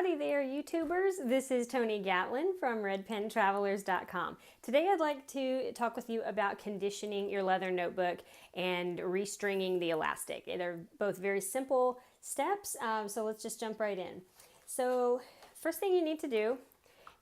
Howdy there, YouTubers. This is Tony Gatlin from redpentravelers.com. Today I'd like to talk with you about conditioning your leather notebook and restringing the elastic. They're both very simple steps, so let's just jump right in. So first thing you need to do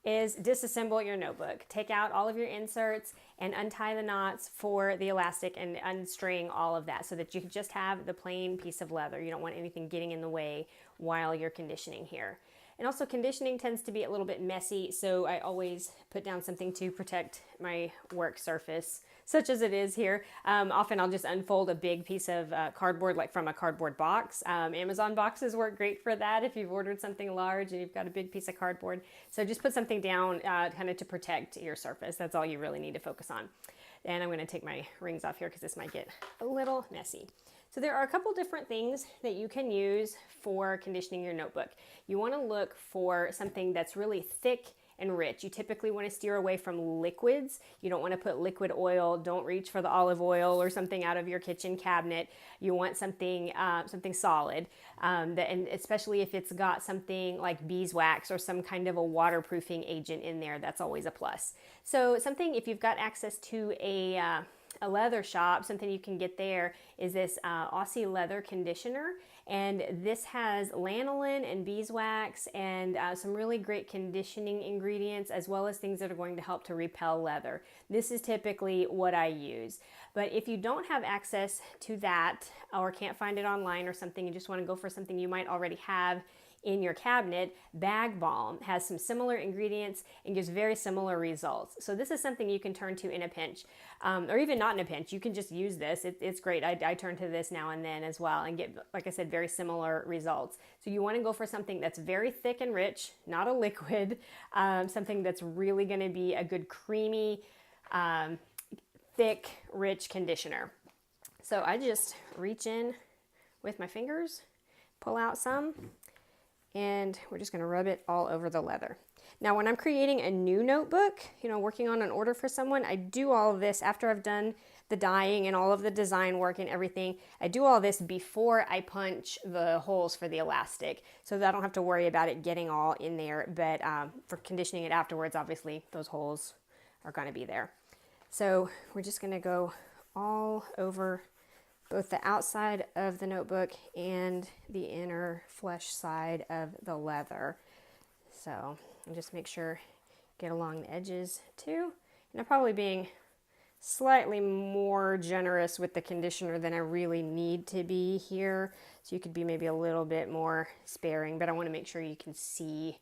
is disassemble your notebook. Take out all of your inserts and untie the knots for the elastic and unstring all of that so that you can just have the plain piece of leather. You don't want anything getting in the way while you're conditioning here. And also conditioning tends to be a little bit messy, so I always put down something to protect my work surface, such as it is here. Often I'll just unfold a big piece of cardboard, like from a cardboard box. Amazon boxes work great for that if you've ordered something large and you've got a big piece of cardboard. So just put something down kind of to protect your surface. That's all you really need to focus on. And I'm going to take my rings off here because this might get a little messy. So there are a couple different things that you can use for conditioning your notebook. You want to look for something that's really thick and rich. You typically want to steer away from liquids. You don't want to put liquid oil. Don't reach for the olive oil or something out of your kitchen cabinet. You want something something solid, and especially if it's got something like beeswax or some kind of a waterproofing agent in there, that's always a plus. So something, if you've got access to a leather shop, something you can get there is this Aussie leather conditioner, and this has lanolin and beeswax and some really great conditioning ingredients, as well as things that are going to help to repel leather. This is typically what I use. But if you don't have access to that or can't find it online or something, you just want to go for something you might already have in your cabinet, Bag Balm has some similar ingredients and gives very similar results. So this is something you can turn to in a pinch, or even not in a pinch. You can just use this. It's great. I turn to this now and then as well and get, like I said, very similar results. So you want to go for something that's very thick and rich, not a liquid, something that's really going to be a good creamy, thick, rich conditioner. So I just reach in with my fingers, pull out some, and we're just going to rub it all over the leather. Now, when I'm creating a new notebook, working on an order for someone, I do all of this after I've done the dyeing and all of the design work and everything. I do all this before I punch the holes for the elastic, so that I don't have to worry about it getting all in there. But for conditioning it afterwards, obviously those holes are going to be there. So we're just going to go all over both the outside of the notebook and the inner flesh side of the leather. So just make sure, get along the edges too. And I'm probably being slightly more generous with the conditioner than I really need to be here. So you could be maybe a little bit more sparing, but I want to make sure you can see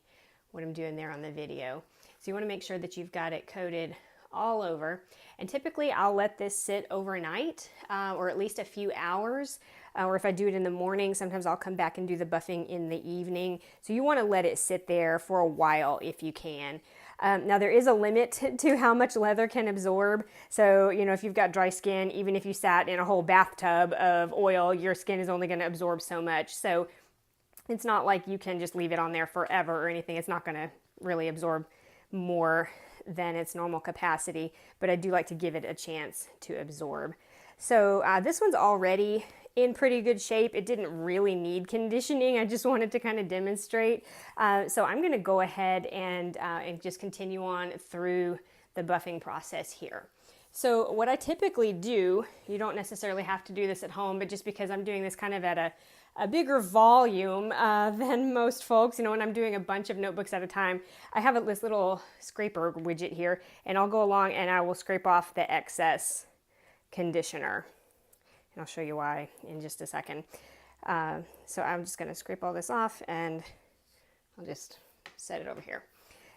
what I'm doing there on the video. So you want to make sure that you've got it coated all over, and typically I'll let this sit overnight or at least a few hours, or if I do it in the morning, sometimes I'll come back and do the buffing in the evening. So you want to let it sit there for a while if you can. Now there is a limit to how much leather can absorb. So if you've got dry skin, even if you sat in a whole bathtub of oil, your skin is only going to absorb so much. So it's not like you can just leave it on there forever or anything. It's not going to really absorb more than its normal capacity, but I do like to give it a chance to absorb. So this one's already in pretty good shape. It didn't really need conditioning. I just wanted to kind of demonstrate. So I'm going to go ahead and just continue on through the buffing process here. So what I typically do, you don't necessarily have to do this at home, but just because I'm doing this kind of at a bigger volume than most folks, when I'm doing a bunch of notebooks at a time, I have this little scraper widget here, and I'll go along and I will scrape off the excess conditioner. And I'll show you why in just a second. So I'm just going to scrape all this off, and I'll just set it over here.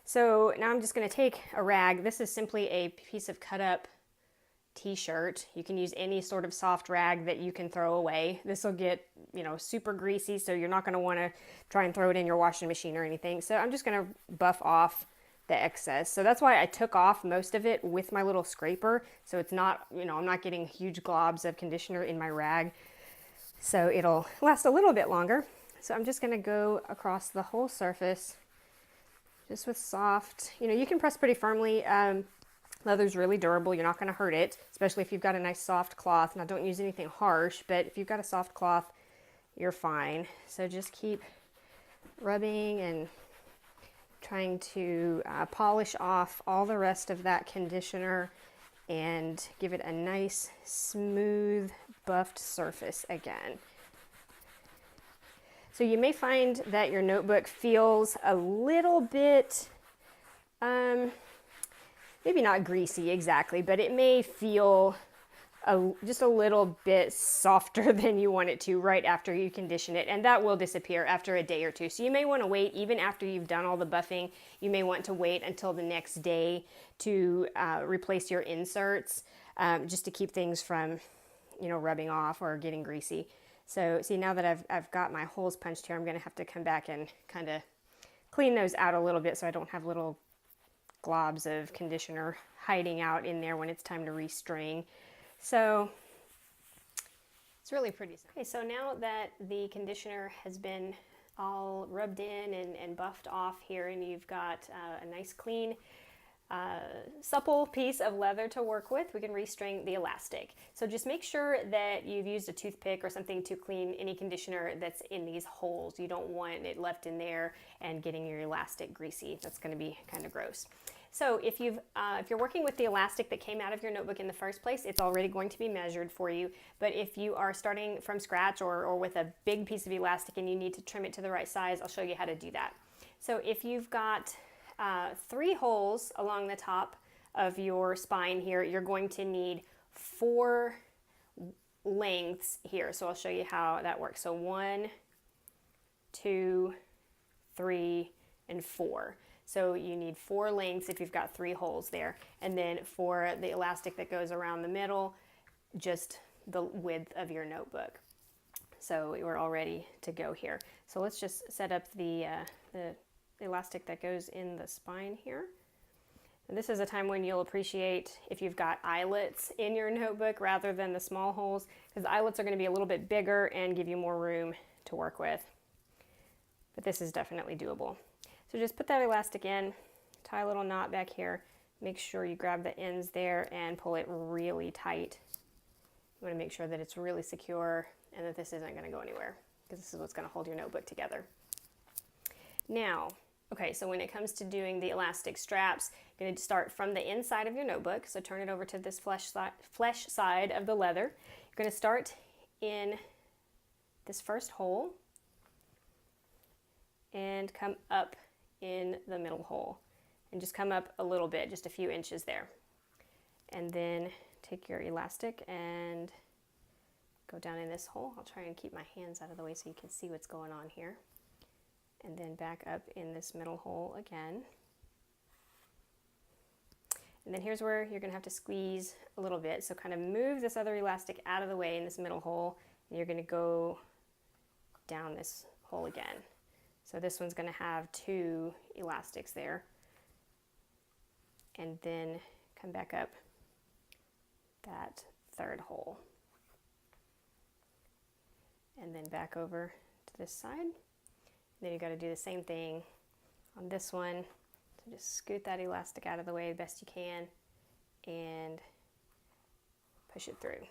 So now I'm just going to take a rag. This is simply a piece of cut up t-shirt. You can use any sort of soft rag that you can throw away. This will get, super greasy, so you're not going to want to try and throw it in your washing machine or anything. So I'm just going to buff off the excess. So that's why I took off most of it with my little scraper. So it's not, I'm not getting huge globs of conditioner in my rag. So it'll last a little bit longer. So I'm just going to go across the whole surface just with soft, you can press pretty firmly. Leather's really durable. You're not going to hurt it, especially if you've got a nice soft cloth. Now, don't use anything harsh, but if you've got a soft cloth, you're fine. So just keep rubbing and trying to polish off all the rest of that conditioner and give it a nice, smooth, buffed surface again. So you may find that your notebook feels a little bit, maybe not greasy exactly, but it may feel just a little bit softer than you want it to right after you condition it, and that will disappear after a day or two. So you may want to wait, even after you've done all the buffing, you may want to wait until the next day to replace your inserts, just to keep things from, you know, rubbing off or getting greasy. So see, now that I've got my holes punched here, I'm going to have to come back and kind of clean those out a little bit so I don't have little globs of conditioner hiding out in there when it's time to restring. So it's really pretty. Okay, so now that the conditioner has been all rubbed in and buffed off here, and you've got a nice clean supple piece of leather to work with, we can restring the elastic. So just make sure that you've used a toothpick or something to clean any conditioner that's in these holes. You don't want it left in there and getting your elastic greasy. That's going to be kind of gross. So if you're working with the elastic that came out of your notebook in the first place, it's already going to be measured for you. But if you are starting from scratch or with a big piece of elastic and you need to trim it to the right size, I'll show you how to do that. So if you've got 3 holes along the top of your spine here, you're going to need 4 lengths here. So I'll show you how that works. So 1, 2, 3, and 4. So you need 4 lengths if you've got 3 holes there. And then for the elastic that goes around the middle, just the width of your notebook. So we're all ready to go here. So let's just set up the elastic that goes in the spine here. And this is a time when you'll appreciate if you've got eyelets in your notebook rather than the small holes, because the eyelets are going to be a little bit bigger and give you more room to work with. But this is definitely doable. So just put that elastic in, tie a little knot back here, make sure you grab the ends there and pull it really tight. You want to make sure that it's really secure and that this isn't going to go anywhere, because this is what's going to hold your notebook together. Now, okay, so when it comes to doing the elastic straps, you're going to start from the inside of your notebook. So turn it over to this flesh side of the leather. You're going to start in this first hole and come up in the middle hole, and just come up a little bit, just a few inches there. And then take your elastic and go down in this hole. I'll try and keep my hands out of the way so you can see what's going on here. And then back up in this middle hole again. And then here's where you're gonna have to squeeze a little bit. So kind of move this other elastic out of the way in this middle hole, and you're gonna go down this hole again. So this one's going to have 2 elastics there, and then come back up that 3rd hole, and then back over to this side. And then you got to do the same thing on this one. So just scoot that elastic out of the way the best you can and push it through.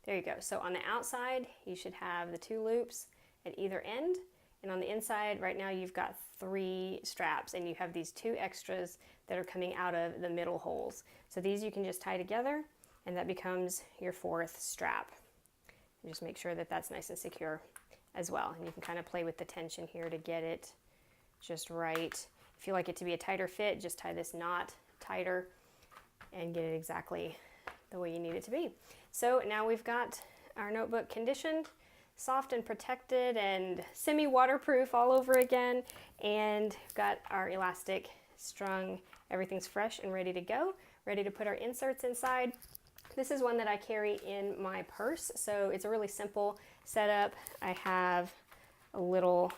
There you go. So on the outside, you should have the 2 loops at either end. And on the inside, right now you've got 3 straps, and you have these 2 extras that are coming out of the middle holes. So these you can just tie together, and that becomes your 4th strap. And just make sure that that's nice and secure as well. And you can kind of play with the tension here to get it just right. If you like it to be a tighter fit, just tie this knot tighter and get it exactly the way you need it to be. So now we've got our notebook conditioned, soft and protected and semi-waterproof all over again, and we've got our elastic strung. Everything's fresh and ready to go, ready to put our inserts inside. This is one that I carry in my purse, so it's a really simple setup. I have a little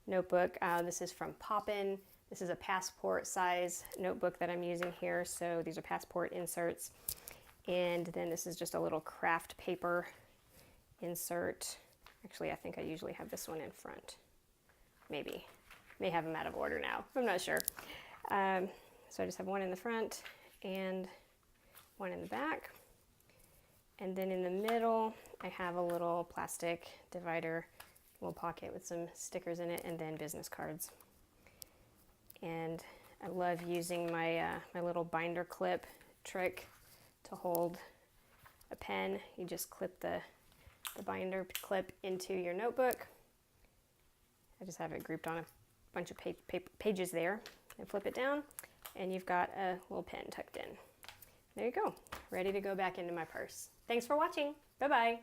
notebook. This is from Poppin. This is a passport size notebook that I'm using here, so these are passport inserts. And then this is just a little craft paper insert. Actually, I think I usually have this one in front. Maybe. May have them out of order now. I'm not sure. So I just have one in the front and one in the back. And then in the middle, I have a little plastic divider, little pocket with some stickers in it, and then business cards. And I love using my, my little binder clip trick to hold a pen. You just clip the binder clip into your notebook. I just have it grouped on a bunch of pages there, and flip it down, and you've got a little pen tucked in. There you go, ready to go back into my purse. Thanks for watching. Bye-bye.